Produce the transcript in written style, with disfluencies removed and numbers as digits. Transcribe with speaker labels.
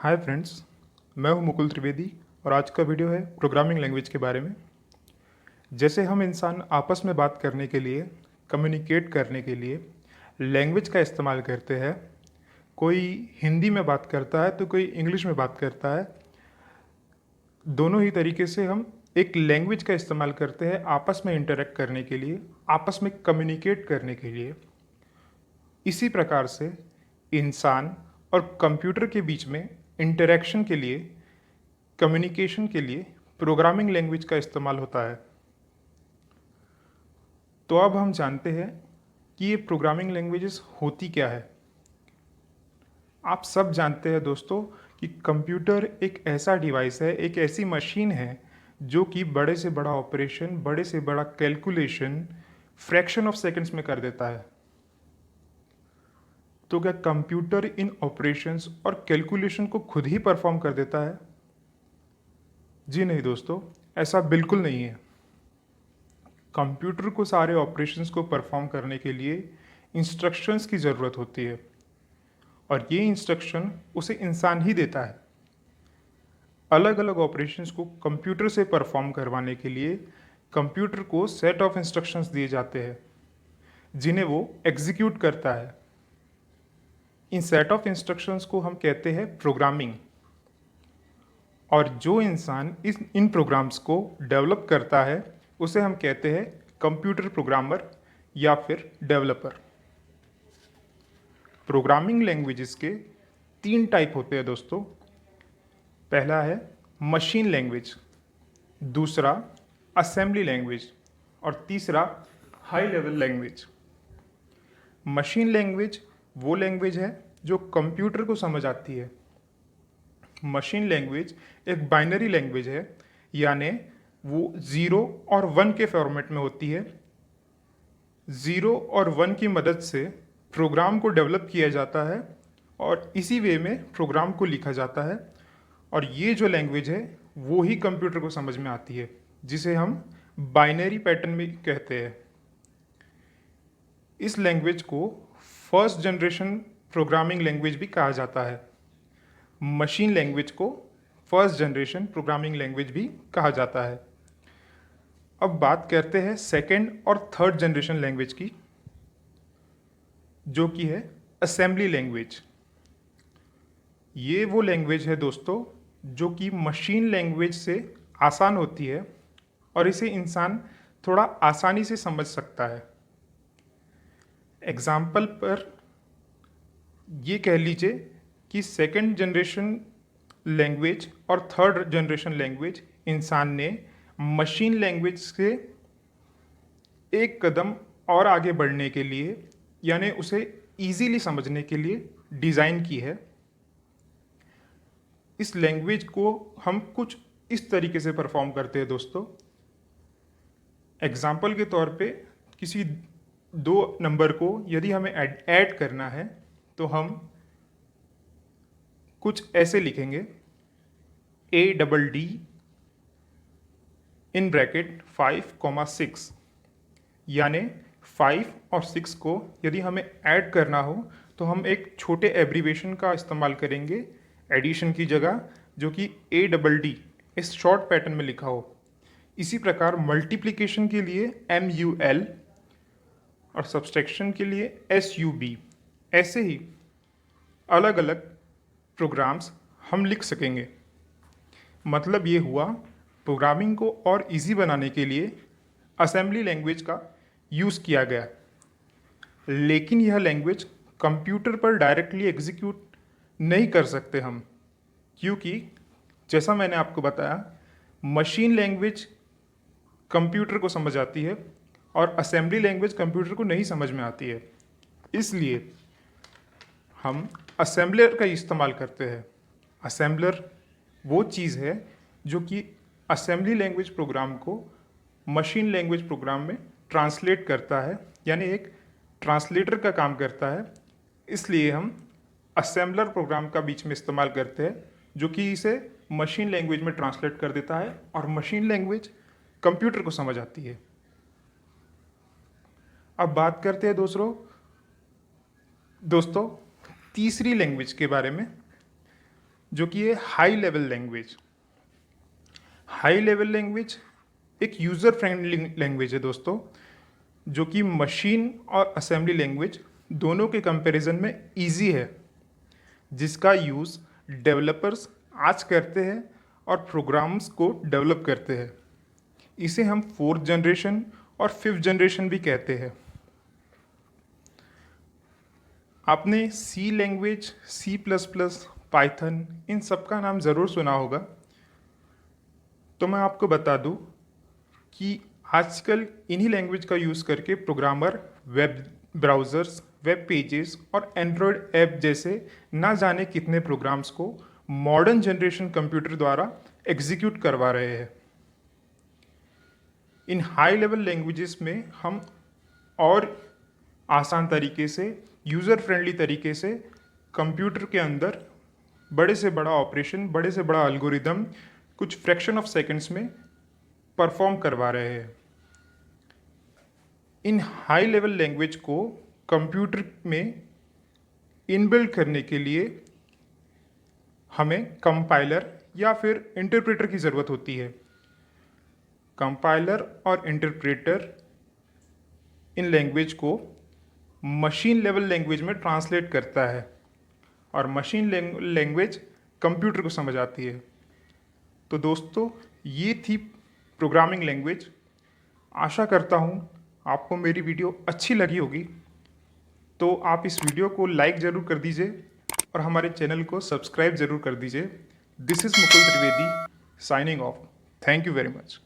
Speaker 1: Hi friends, मैं हूं मुकुल त्रिवेदी और आज का वीडियो है प्रोग्रामिंग लैंग्वेज के बारे में। जैसे हम इंसान आपस में बात करने के लिए, कम्युनिकेट करने के लिए लैंग्वेज का इस्तेमाल करते हैं। कोई हिंदी में बात करता है तो कोई इंग्लिश में बात करता है। दोनों ही तरीके से हम एक लैंग्वेज का इस्तेमाल करते हैं आपस में इंटरेक्ट करने के लिए, आपस में कम्युनिकेट करने के लिए। इसी प्रकार से इंसान और कंप्यूटर के बीच में इंटरेक्शन के लिए, कम्युनिकेशन के लिए प्रोग्रामिंग लैंग्वेज का इस्तेमाल होता है। तो अब हम जानते हैं कि ये प्रोग्रामिंग लैंग्वेजेस होती क्या है। आप सब जानते हैं दोस्तों कि कंप्यूटर एक ऐसा डिवाइस है, एक ऐसी मशीन है जो कि बड़े से बड़ा ऑपरेशन, बड़े से बड़ा कैलकुलेशन फ्रैक्शन ऑफ सेकंड्स में कर देता है। तो क्या कंप्यूटर इन ऑपरेशंस और कैलकुलेशन को खुद ही परफॉर्म कर देता है? जी नहीं दोस्तों, ऐसा बिल्कुल नहीं है। कंप्यूटर को सारे ऑपरेशंस को परफॉर्म करने के लिए इंस्ट्रक्शंस की ज़रूरत होती है और ये इंस्ट्रक्शन उसे इंसान ही देता है। अलग अलग ऑपरेशंस को कंप्यूटर से परफॉर्म करवाने के लिए कंप्यूटर को सेट ऑफ इंस्ट्रक्शंस दिए जाते हैं जिन्हें वो एग्जीक्यूट करता है। इन सेट ऑफ इंस्ट्रक्शंस को हम कहते हैं प्रोग्रामिंग। और जो इंसान इन प्रोग्राम्स को डेवलप करता है उसे हम कहते हैं कंप्यूटर प्रोग्रामर या फिर डेवलपर। प्रोग्रामिंग लैंग्वेजेस के 3 टाइप होते हैं दोस्तों। पहला है मशीन लैंग्वेज, दूसरा असेंबली लैंग्वेज और तीसरा high level language. Machine language वो लैंग्वेज है जो कंप्यूटर को समझ आती है। मशीन लैंग्वेज एक बाइनरी लैंग्वेज है, यानी वो 0 और 1 के फॉर्मेट में होती है। 0 और 1 की मदद से प्रोग्राम को डेवलप किया जाता है और इसी वे में प्रोग्राम को लिखा जाता है। और ये जो लैंग्वेज है वो ही कंप्यूटर को समझ में आती है, जिसे हम बाइनरी पैटर्न में कहते हैं। इस लैंग्वेज को फर्स्ट जनरेशन प्रोग्रामिंग लैंग्वेज भी कहा जाता है। मशीन लैंग्वेज को फर्स्ट जनरेशन प्रोग्रामिंग लैंग्वेज भी कहा जाता है। अब बात करते हैं सेकेंड और थर्ड जनरेशन लैंग्वेज की, जो कि है असेंबली लैंग्वेज। ये वो लैंग्वेज है दोस्तों जो कि मशीन लैंग्वेज से आसान होती है और इसे इंसान थोड़ा आसानी से समझ सकता है। एग्जाम्पल पर ये कह लीजिए कि सेकेंड जनरेशन लैंग्वेज और थर्ड जनरेशन लैंग्वेज इंसान ने मशीन लैंग्वेज से एक कदम और आगे बढ़ने के लिए, यानी उसे इजीली समझने के लिए डिज़ाइन की है। इस लैंग्वेज को हम कुछ इस तरीके से परफॉर्म करते हैं दोस्तों। एग्जाम्पल के तौर पे किसी 2 नंबर को यदि हमें ऐड करना है तो हम कुछ ऐसे लिखेंगे, ADD इन ब्रैकेट 5, 6, यानी 5 और 6 को यदि हमें ऐड करना हो तो हम एक छोटे एब्रीवेशन का इस्तेमाल करेंगे एडिशन की जगह, जो कि ADD इस शॉर्ट पैटर्न में लिखा हो। इसी प्रकार मल्टीप्लिकेशन के लिए MUL और सब्सट्रैक्शन के लिए SUB। ऐसे ही अलग अलग प्रोग्राम्स हम लिख सकेंगे। मतलब ये हुआ, प्रोग्रामिंग को और इजी बनाने के लिए असेंबली लैंग्वेज का यूज़ किया गया। लेकिन यह लैंग्वेज कंप्यूटर पर डायरेक्टली एग्जीक्यूट नहीं कर सकते हम, क्योंकि जैसा मैंने आपको बताया, मशीन लैंग्वेज कंप्यूटर को समझ आती है और असेंबली लैंग्वेज कंप्यूटर को नहीं समझ में आती है। इसलिए हम असेंबलर का इस्तेमाल करते हैं। असेंबलर वो चीज़ है जो कि असेंबली लैंग्वेज प्रोग्राम को मशीन लैंग्वेज प्रोग्राम में ट्रांसलेट करता है, यानी एक ट्रांसलेटर का काम करता है। इसलिए हम असेंबलर प्रोग्राम का बीच में इस्तेमाल करते हैं, जो कि इसे मशीन लैंग्वेज में ट्रांसलेट कर देता है और मशीन लैंग्वेज कंप्यूटर को समझ आती है। अब बात करते हैं दोस्तों तीसरी लैंग्वेज के बारे में, जो कि है high level language. High level language एक यूज़र फ्रेंडली लैंग्वेज है दोस्तों, जो कि मशीन और असेंबली लैंग्वेज दोनों के कंपैरिजन में इजी है, जिसका यूज़ डेवलपर्स आज करते हैं और प्रोग्राम्स को डेवलप करते हैं। इसे हम फोर्थ जनरेशन और फिफ्थ जनरेशन भी कहते हैं। आपने C language, C plus plus, Python, इन सब का नाम ज़रूर सुना होगा। तो मैं आपको बता दूं कि आजकल इन्हीं लैंग्वेज का यूज़ करके programmer web browsers, web pages और एंड्रॉयड ऐप जैसे ना जाने कितने प्रोग्राम्स को मॉडर्न जनरेशन कंप्यूटर द्वारा एग्जीक्यूट करवा रहे हैं। इन हाई लेवल लैंग्वेजेस में हम और आसान तरीके से, यूज़र फ्रेंडली तरीके से कंप्यूटर के अंदर बड़े से बड़ा ऑपरेशन, बड़े से बड़ा एल्गोरिदम कुछ फ्रैक्शन ऑफ सेकंड्स में परफॉर्म करवा रहे हैं। इन हाई लेवल लैंग्वेज को कंप्यूटर में इनबिल्ड करने के लिए हमें कंपाइलर या फिर इंटरप्रेटर की ज़रूरत होती है। कंपाइलर और इंटरप्रेटर इन लैंग्वेज को मशीन लेवल लैंग्वेज में ट्रांसलेट करता है और मशीन लैंग्वेज कंप्यूटर को समझ आती है। तो दोस्तों, ये थी प्रोग्रामिंग लैंग्वेज। आशा करता हूँ आपको मेरी वीडियो अच्छी लगी होगी। तो आप इस वीडियो को लाइक ज़रूर कर दीजिए और हमारे चैनल को सब्सक्राइब ज़रूर कर दीजिए। This is Mukul Trivedi signing off. Thank you very much.